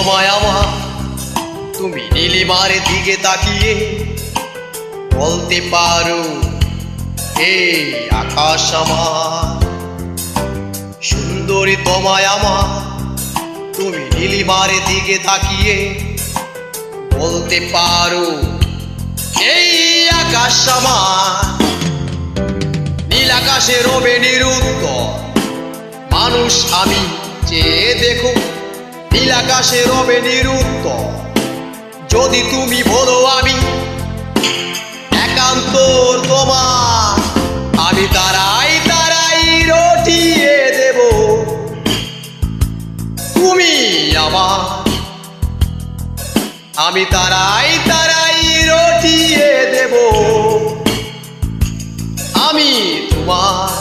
তোমায় আমার, তুমি নীলিমার দিকে তাকিয়ে বলতে পারো এই আকাশ আমার। সুন্দরী তোমায় আমার, তুমি নীলিমার দিকে তাকিয়ে বলতে পারো এই আকাশ আমার। নীল আকাশে রবে নিরুত্তর মানুষ আমি, চেয়ে দেখো নীল আকাশে রবে নিরুত্তর। যদি তুমি বলো আমি একান্ত তোমার, আমি তারাই তারাই রটিয়ে দেব। তুমি আমার, আমি তারাই তারাই রটিয়ে দেব। আমি তোমার।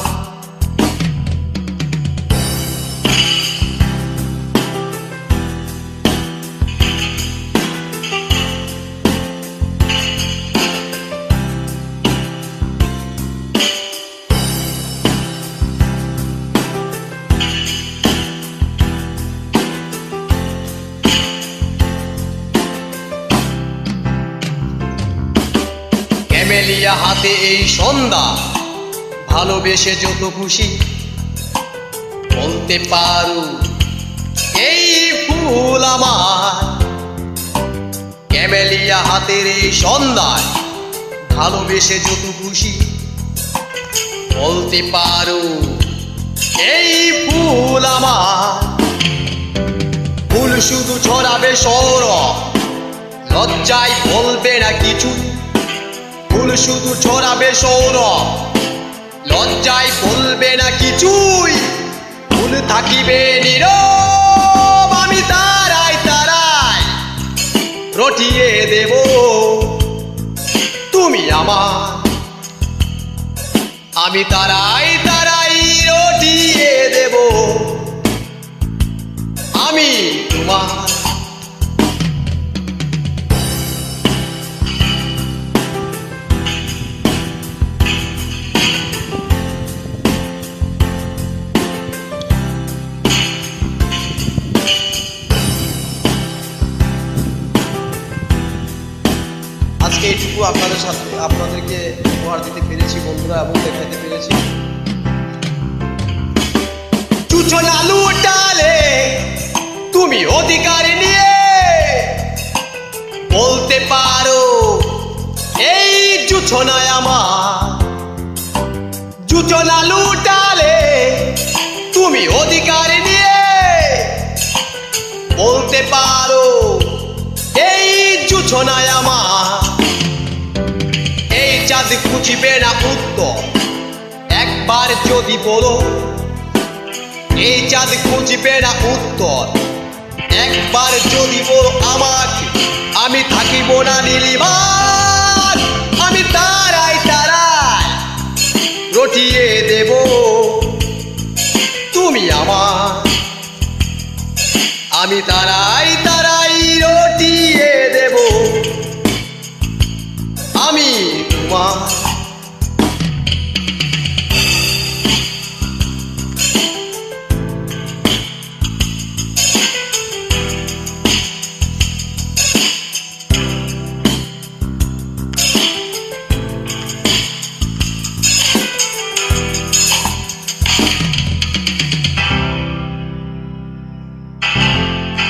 ক্যামেলিয়া হাতে এই সন্ধ্যা, ভালোবেসে যত খুশি বলতে পারো এই ফুল আমার। ক্যামেলিয়া হাতের এই সন্ধ্যায়, ভালোবেসে যত খুশি বলতে পারো এই ফুল আমার। ফুল শুধু ছড়াবে সৌরভ, লজ্জায় বলবে না কিছু। ফুল শুধু ছড়াবে সৌরভ, লজ্জায় বলবে না কিছুই। ফুল থাকিবে নীরব, আমি তারাই তারাই রটিয়ে দেব। তুমি আমার, আমি তারাই তারাই রটিয়ে দেব। আমি তোমার। আজকে এইটুকু আপনাদেরকে উপহার দিতে পেরেছি বন্ধুরা, এবং দেখাতে পেরেছি। সূচনা লুটালে তুমি অধিকার নিয়ে বলতে পারো এই জুছনায় আমার। সূচনা লুটালে তুমি অধিকার নিয়ে বলতে পারো এই জুছনায় আমার। এই চাঁদ খুঁজবে না উত্তর একবার যদি বলো। এই চাঁদ খুঁজবে না উত্তর একবার যদি বলো আমাকে। আমি থাকিব না নীলিমার, আমি তারাই তারাই রটিয়ে দেব। তুমি আমার, আমি তারাই তারাই রটিয়ে দেব। আমি তোমার।